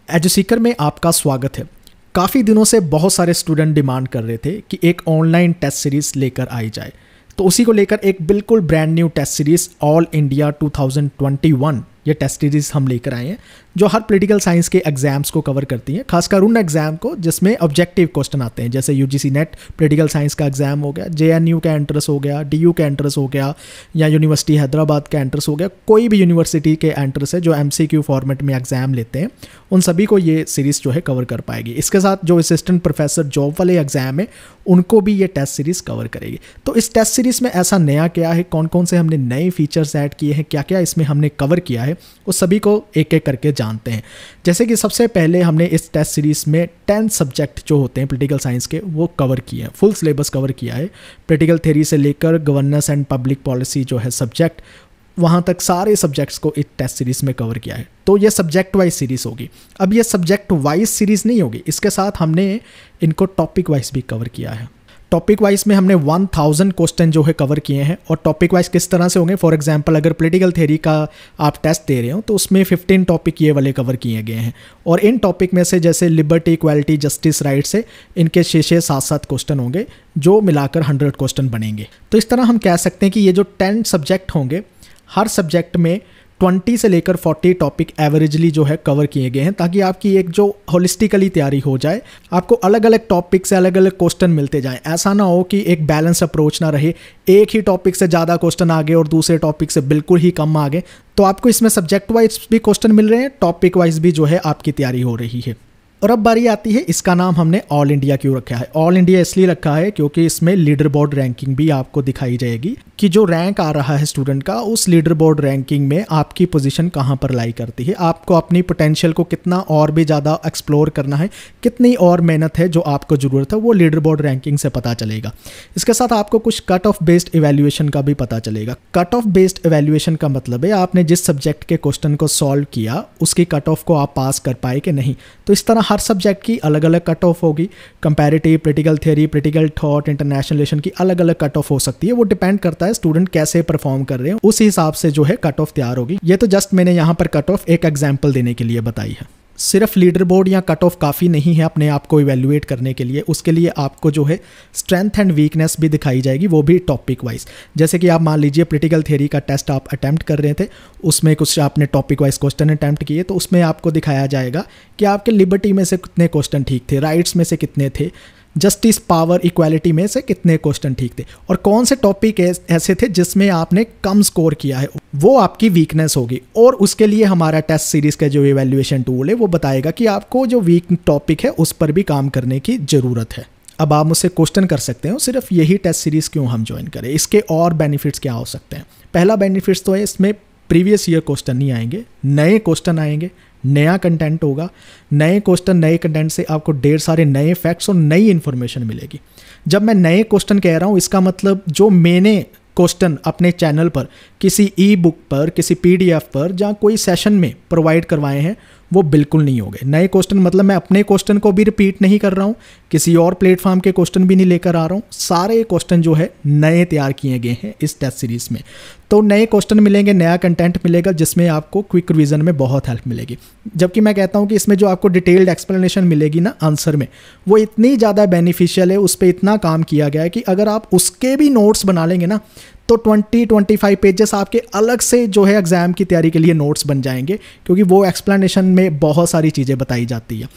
एजुसीकर में आपका स्वागत है। काफ़ी दिनों से बहुत सारे स्टूडेंट डिमांड कर रहे थे कि एक ऑनलाइन टेस्ट सीरीज़ लेकर आई जाए, तो उसी को लेकर एक बिल्कुल brand new test series all India 2021 ये टेस्ट सीरीज़ हम लेकर आए हैं जो हर पॉलिटिकल साइंस के एग्जाम्स को कवर करती है, खासकर उन एग्जाम को जिसमें ऑब्जेक्टिव क्वेश्चन आते हैं, जैसे यूजीसी नेट पॉलिटिकल साइंस का एग्जाम हो गया, जेएनयू का एंट्रेंस हो गया, डीयू का एंट्रेंस हो गया, या यूनिवर्सिटी हैदराबाद का एंट्रेंस हो गया। कोई भी यूनिवर्सिटी के एंट्रेंस है जो एमसीक्यू फॉर्मेट में एग्जाम लेते हैं, उन सभी को ये सीरीज़ जो है कवर कर पाएगी। इसके साथ जो असिस्टेंट प्रोफेसर जॉब वाले एग्जाम है उनको भी ये टेस्ट सीरीज़ कवर करेगी। तो इस टेस्ट सीरीज़ में ऐसा नया क्या है, कौन कौन से हमने नए फीचर्स ऐड किए हैं, क्या क्या इसमें हमने कवर किया है, उस सभी को एक एक करके जानते हैं। जैसे कि सबसे पहले हमने इस टेस्ट सीरीज़ में 10 सब्जेक्ट जो होते हैं पॉलिटिकल साइंस के वो कवर किए हैं, फुल सिलेबस कवर किया है। पॉलिटिकल थ्योरी से लेकर गवर्नेंस एंड पब्लिक पॉलिसी जो है सब्जेक्ट, वहाँ तक सारे सब्जेक्ट्स को इस टेस्ट सीरीज़ में कवर किया है। तो ये सब्जेक्ट वाइज सीरीज़ होगी। अब ये सब्जेक्ट वाइज सीरीज़ नहीं होगी, इसके साथ हमने इनको टॉपिक वाइज भी कवर किया है। टॉपिक वाइज में हमने 1000 क्वेश्चन जो है कवर किए हैं। और टॉपिक वाइज किस तरह से होंगे, फॉर एग्जांपल अगर पॉलिटिकल थ्योरी का आप टेस्ट दे रहे हो तो उसमें 15 टॉपिक ये वाले कवर किए गए हैं। और इन टॉपिक में से जैसे लिबर्टी, इक्वालिटी, जस्टिस, राइट से इनके 6-6, 7-7 क्वेश्चन होंगे जो मिलाकर 100 क्वेश्चन बनेंगे। तो इस तरह हम कह सकते हैं कि ये जो 10 सब्जेक्ट होंगे, हर सब्जेक्ट में 20 से लेकर 40 टॉपिक एवरेजली जो है कवर किए गए हैं, ताकि आपकी एक जो होलिस्टिकली तैयारी हो जाए, आपको अलग अलग टॉपिक से अलग अलग क्वेश्चन मिलते जाएं। ऐसा ना हो कि एक बैलेंस अप्रोच ना रहे, एक ही टॉपिक से ज़्यादा क्वेश्चन आ गए और दूसरे टॉपिक से बिल्कुल ही कम आ गए। तो आपको इसमें सब्जेक्ट वाइज भी क्वेश्चन मिल रहे हैं, टॉपिक वाइज भी जो है आपकी तैयारी हो रही है। और अब बारी आती है, इसका नाम हमने ऑल इंडिया क्यों रखा है। ऑल इंडिया इसलिए रखा है क्योंकि इसमें लीडर बोर्ड रैंकिंग भी आपको दिखाई जाएगी कि जो रैंक आ रहा है स्टूडेंट का, उस लीडर बोर्ड रैंकिंग में आपकी पोजीशन कहाँ पर लाई करती है, आपको अपनी पोटेंशियल को कितना और भी ज़्यादा एक्सप्लोर करना है, कितनी और मेहनत है जो आपको ज़रूरत है, वो लीडर बोर्ड रैंकिंग से पता चलेगा। इसके साथ आपको कुछ कट ऑफ बेस्ड इवैल्यूएशन का भी पता चलेगा। कट ऑफ बेस्ड इवैल्यूएशन का मतलब है आपने जिस सब्जेक्ट के क्वेश्चन को सॉल्व किया उसकी कट ऑफ को आप पास कर पाए कि नहीं। तो इस तरह हर सब्जेक्ट की अलग अलग कट ऑफ होगी। Comparative, political theory, political thought, international relation की अलग अलग कट ऑफ हो सकती है। वो डिपेंड करता है स्टूडेंट कैसे परफॉर्म कर रहे हैं, उस हिसाब से जो है कट ऑफ तैयार होगी। ये तो जस्ट मैंने यहाँ पर कट ऑफ एक एग्जाम्पल देने के लिए बताई है। सिर्फ लीडर बोर्ड या कट ऑफ काफ़ी नहीं है अपने आप को इवैल्यूएट करने के लिए, उसके लिए आपको जो है स्ट्रेंथ एंड वीकनेस भी दिखाई जाएगी, वो भी टॉपिक वाइज। जैसे कि आप मान लीजिए पॉलिटिकल थ्योरी का टेस्ट आप अटैम्प्ट कर रहे थे, उसमें कुछ आपने टॉपिक वाइज क्वेश्चन अटैम्प्ट किए, तो उसमें आपको दिखाया जाएगा कि आपके लिबर्टी में से कितने क्वेश्चन ठीक थे, राइट्स में से कितने थे, जस्टिस, पावर, इक्वालिटी में से कितने क्वेश्चन ठीक थे, और कौन से टॉपिक ऐसे थे जिसमें आपने कम स्कोर किया है, वो आपकी वीकनेस होगी। और उसके लिए हमारा टेस्ट सीरीज़ का जो इवैल्यूएशन टूल है वो बताएगा कि आपको जो वीक टॉपिक है उस पर भी काम करने की ज़रूरत है। अब आप मुझसे क्वेश्चन कर सकते हो सिर्फ यही टेस्ट सीरीज़ क्यों हम ज्वाइन करें, इसके और बेनिफिट्स क्या हो सकते हैं। पहला बेनिफिट्स तो है इसमें प्रीवियस ईयर क्वेश्चन नहीं आएंगे, नए क्वेश्चन आएंगे, नया कंटेंट होगा। नए क्वेश्चन, नए कंटेंट से आपको ढेर सारे नए फैक्ट्स और नई इन्फॉर्मेशन मिलेगी। जब मैं नए क्वेश्चन कह रहा हूँ, इसका मतलब जो मैंने क्वेश्चन अपने चैनल पर किसी ई बुक पर, किसी पीडीएफ पर या कोई सेशन में प्रोवाइड करवाए हैं वो बिल्कुल नहीं होंगे। नए क्वेश्चन मतलब मैं अपने क्वेश्चन को भी रिपीट नहीं कर रहा हूँ, किसी और प्लेटफॉर्म के क्वेश्चन भी नहीं लेकर आ रहा हूँ, सारे क्वेश्चन जो है नए तैयार किए गए हैं इस टेस्ट सीरीज़ में। तो नए क्वेश्चन मिलेंगे, नया कंटेंट मिलेगा, जिसमें आपको क्विक रिवीजन में बहुत हेल्प मिलेगी। जबकि मैं कहता हूँ कि इसमें जो आपको डिटेल्ड एक्सप्लेनेशन मिलेगी ना आंसर में, वो इतनी ज़्यादा बेनिफिशियल है, उस पर इतना काम किया गया है कि अगर आप उसके भी नोट्स बना लेंगे ना तो 20-25 पेजेस आपके अलग से जो है एग्जाम की तैयारी के लिए नोट्स बन जाएंगे, क्योंकि वो एक्सप्लेनेशन में बहुत सारी चीज़ें बताई जाती है।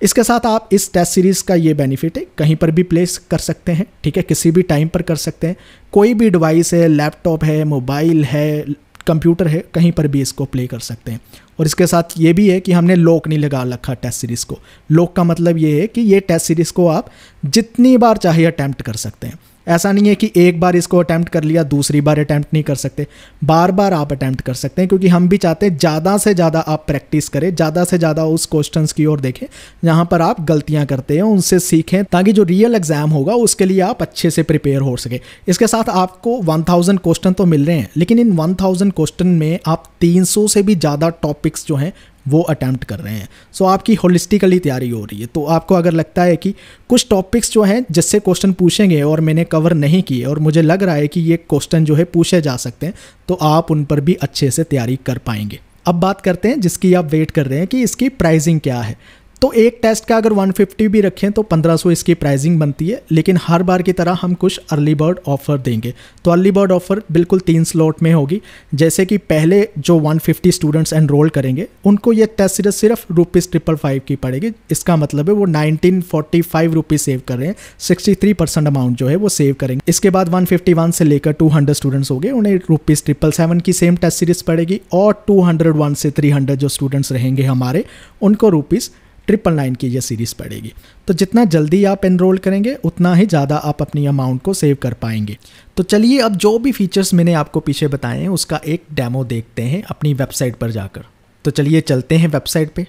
इसके साथ आप इस टेस्ट सीरीज़ का ये बेनिफिट है, कहीं पर भी प्लेस कर सकते हैं, ठीक है, किसी भी टाइम पर कर सकते हैं। कोई भी डिवाइस है, लैपटॉप है, मोबाइल है, कंप्यूटर है, कहीं पर भी इसको प्ले कर सकते हैं। और इसके साथ ये भी है कि हमने लॉक नहीं लगा रखा टेस्ट सीरीज़ को। लॉक का मतलब ये है कि ये टेस्ट सीरीज़ को आप जितनी बार चाहे अटैम्प्ट कर सकते हैं। ऐसा नहीं है कि एक बार इसको अटैम्प्ट कर लिया, दूसरी बार अटैम्प्ट नहीं कर सकते, बार बार आप अटैम्प्ट कर सकते हैं, क्योंकि हम भी चाहते हैं ज़्यादा से ज़्यादा आप प्रैक्टिस करें, ज़्यादा से ज़्यादा उस क्वेश्चंस की ओर देखें जहाँ पर आप गलतियाँ करते हैं, उनसे सीखें, ताकि जो रियल एग्जाम होगा उसके लिए आप अच्छे से प्रिपेयर हो सके। इसके साथ आपको 1000 क्वेश्चन तो मिल रहे हैं, लेकिन इन 1000 क्वेश्चन में आप 300 से भी ज़्यादा टॉपिक्स जो हैं वो अटैम्प्ट कर रहे हैं। सो आपकी होलिस्टिकली तैयारी हो रही है। तो आपको अगर लगता है कि कुछ टॉपिक्स जो हैं जिससे क्वेश्चन पूछेंगे और मैंने कवर नहीं किए और मुझे लग रहा है कि ये क्वेश्चन जो है पूछे जा सकते हैं, तो आप उन पर भी अच्छे से तैयारी कर पाएंगे। अब बात करते हैं जिसकी आप वेट कर रहे हैं कि इसकी प्राइसिंग क्या है। तो एक टेस्ट का अगर 150 भी रखें तो 1500 इसकी प्राइसिंग बनती है, लेकिन हर बार की तरह हम कुछ अर्ली बर्ड ऑफर देंगे। तो अर्ली बर्ड ऑफर बिल्कुल 3 स्लॉट में होगी। जैसे कि पहले जो 150 स्टूडेंट्स एनरोल करेंगे उनको ये टेस्ट सीरीज सिर्फ ₹555 की पड़ेगी। इसका मतलब है वो 1945 रुपीज़ सेव कर रहे हैं, 63% अमाउंट जो है वो सेव करेंगे। इसके बाद 151 से लेकर 200 स्टूडेंट्स हो गए, उन्हें ₹777 की सेम टेस्ट सीरीज पड़ेगी, और 201 से 300 जो स्टूडेंट्स रहेंगे हमारे उनको ₹999 की ये सीरीज़ पड़ेगी। तो जितना जल्दी आप एनरोल करेंगे उतना ही ज़्यादा आप अपनी अमाउंट को सेव कर पाएंगे। तो चलिए अब जो भी फीचर्स मैंने आपको पीछे बताए हैं उसका एक डेमो देखते हैं अपनी वेबसाइट पर जाकर। तो चलिए चलते हैं वेबसाइट पे।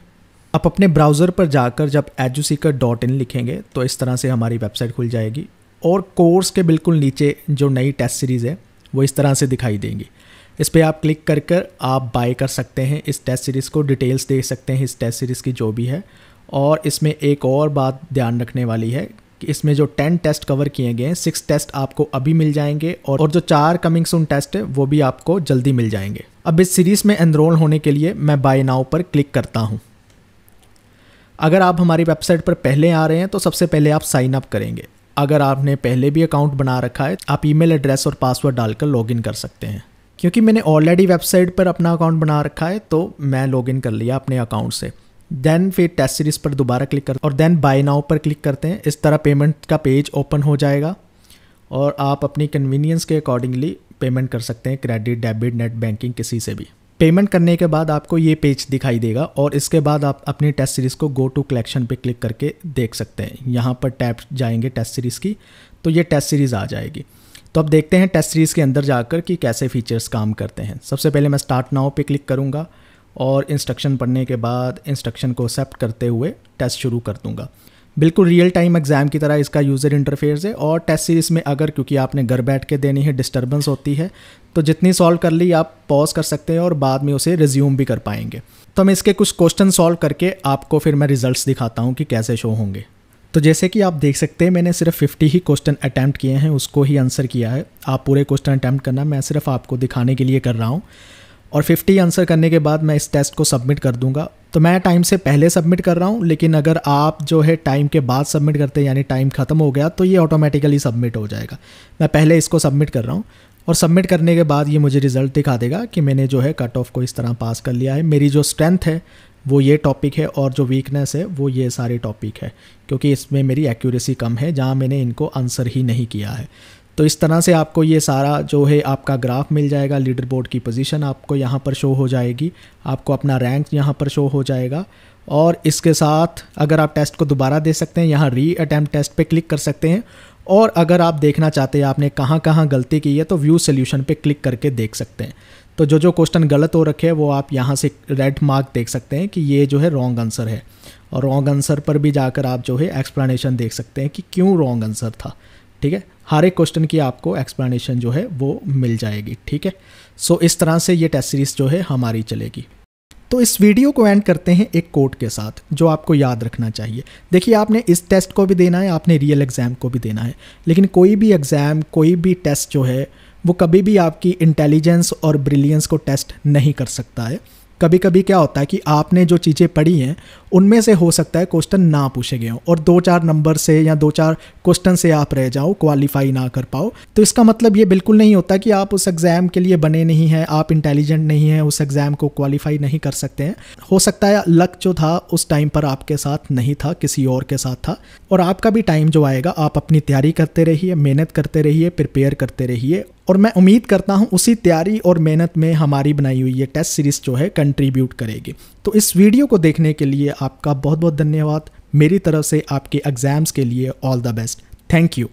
आप अपने ब्राउज़र पर जाकर जब eduseeker.in लिखेंगे तो इस तरह से हमारी वेबसाइट खुल जाएगी, और कोर्स के बिल्कुल नीचे जो नई टेस्ट सीरीज़ है वो इस तरह से दिखाई देंगी। इस पर आप क्लिक कर कर आप बाय कर सकते हैं इस टेस्ट सीरीज़ को, डिटेल्स देख सकते हैं इस टेस्ट सीरीज़ की जो भी है। और इसमें एक और बात ध्यान रखने वाली है कि इसमें जो 10 टेस्ट कवर किए गए हैं, 6 टेस्ट आपको अभी मिल जाएंगे, और जो 4 कमिंग सून टेस्ट है वो भी आपको जल्दी मिल जाएंगे। अब इस सीरीज़ में एनरोल होने के लिए मैं बाय नाउ पर क्लिक करता हूँ। अगर आप हमारी वेबसाइट पर पहले आ रहे हैं तो सबसे पहले आप साइन अप करेंगे। अगर आपने पहले भी अकाउंट बना रखा है आप ईमेल एड्रेस और पासवर्ड डालकर लॉगिन कर सकते हैं। क्योंकि मैंने ऑलरेडी वेबसाइट पर अपना अकाउंट बना रखा है तो मैं लॉगिन कर लिया अपने अकाउंट से। देन फिर टेस्ट सीरीज़ पर दोबारा क्लिक करते हैं और देन बाय नाउ पर क्लिक करते हैं। इस तरह पेमेंट का पेज ओपन हो जाएगा और आप अपनी कन्वीनियंस के अकॉर्डिंगली पेमेंट कर सकते हैं, क्रेडिट, डेबिट, नेट बैंकिंग, किसी से भी। पेमेंट करने के बाद आपको ये पेज दिखाई देगा और इसके बाद आप अपनी टेस्ट सीरीज़ को गो टू कलेक्शन पे क्लिक करके देख सकते हैं। यहाँ पर टैब जाएंगे टेस्ट सीरीज़ की तो ये टेस्ट सीरीज़ आ जाएगी। तो अब देखते हैं टेस्ट सीरीज़ के अंदर जाकर कि कैसे फीचर्स काम करते हैं। सबसे पहले मैं स्टार्ट नाउ पे क्लिक करूँगा और इंस्ट्रक्शन पढ़ने के बाद इंस्ट्रक्शन को एक्सेप्ट करते हुए टेस्ट शुरू कर दूँगा। बिल्कुल रियल टाइम एग्ज़ाम की तरह इसका यूज़र इंटरफेस है। और टेस्ट सीरीज़ में अगर क्योंकि आपने घर बैठ के देनी है डिस्टर्बेंस होती है तो जितनी सॉल्व कर ली आप पॉज कर सकते हैं और बाद में उसे रिज्यूम भी कर पाएंगे। तो मैं इसके कुछ क्वेश्चन सॉल्व करके आपको फिर मैं रिजल्ट्स दिखाता हूँ कि कैसे शो होंगे। तो जैसे कि आप देख सकते हैं मैंने सिर्फ 50 ही क्वेश्चन अटैम्प्ट किए हैं, उसको ही आंसर किया है। आप पूरे क्वेश्चन अटैम्प्ट करना, मैं सिर्फ आपको दिखाने के लिए कर रहा हूँ। और 50 आंसर करने के बाद मैं इस टेस्ट को सबमिट कर दूंगा। तो मैं टाइम से पहले सबमिट कर रहा हूं, लेकिन अगर आप जो है टाइम के बाद सबमिट करते हैं यानी टाइम ख़त्म हो गया तो ये ऑटोमेटिकली सबमिट हो जाएगा। मैं पहले इसको सबमिट कर रहा हूं और सबमिट करने के बाद ये मुझे रिज़ल्ट दिखा देगा कि मैंने जो है कट ऑफ को इस तरह पास कर लिया है। मेरी जो स्ट्रेंथ है वो ये टॉपिक है और जो वीकनेस है वो ये सारे टॉपिक है, क्योंकि इसमें मेरी एक्यूरेसी कम है जहाँ मैंने इनको आंसर ही नहीं किया है। तो इस तरह से आपको ये सारा जो है आपका ग्राफ मिल जाएगा। लीडर बोर्ड की पोजीशन आपको यहाँ पर शो हो जाएगी, आपको अपना रैंक यहाँ पर शो हो जाएगा। और इसके साथ अगर आप टेस्ट को दोबारा दे सकते हैं, यहाँ री अटैम्प्ट टेस्ट पे क्लिक कर सकते हैं। और अगर आप देखना चाहते हैं आपने कहाँ कहाँ गलती की है तो व्यू सोल्यूशन पे क्लिक करके देख सकते हैं। तो जो क्वेश्चन गलत हो रखे हैं वो आप यहाँ से रेड मार्क देख सकते हैं कि ये जो है रॉन्ग आंसर है। और रॉन्ग आंसर पर भी जाकर आप जो है एक्सप्लेनेशन देख सकते हैं कि क्यों रॉन्ग आंसर था। ठीक है, हर एक क्वेश्चन की आपको एक्सप्लेनेशन जो है वो मिल जाएगी। ठीक है, सो इस तरह से ये टेस्ट सीरीज़ जो है हमारी चलेगी। तो इस वीडियो को एंड करते हैं एक कोट के साथ जो आपको याद रखना चाहिए। देखिए, आपने इस टेस्ट को भी देना है, आपने रियल एग्ज़ाम को भी देना है, लेकिन कोई भी एग्ज़ाम, कोई भी टेस्ट जो है वो कभी भी आपकी इंटेलिजेंस और ब्रिलियंस को टेस्ट नहीं कर सकता है। कभी कभी क्या होता है कि आपने जो चीज़ें पढ़ी हैं उनमें से हो सकता है क्वेश्चन ना पूछे गए हों और 2-4 नंबर से या 2-4 क्वेश्चन से आप रह जाओ, क्वालिफाई ना कर पाओ। तो इसका मतलब ये बिल्कुल नहीं होता कि आप उस एग्ज़ाम के लिए बने नहीं हैं, आप इंटेलिजेंट नहीं हैं, उस एग्ज़ाम को क्वालिफाई नहीं कर सकते हैं। हो सकता है लक जो था उस टाइम पर आपके साथ नहीं था, किसी और के साथ था। और आपका भी टाइम जो आएगा आप अपनी तैयारी करते रहिए, मेहनत करते रहिए, प्रिपेयर करते रहिए। और मैं उम्मीद करता हूँ उसी तैयारी और मेहनत में हमारी बनाई हुई ये टेस्ट सीरीज़ जो है कंट्रीब्यूट करेगी। तो इस वीडियो को देखने के लिए आपका बहुत बहुत धन्यवाद। मेरी तरफ से आपके एग्ज़ाम्स के लिए all the best. Thank you.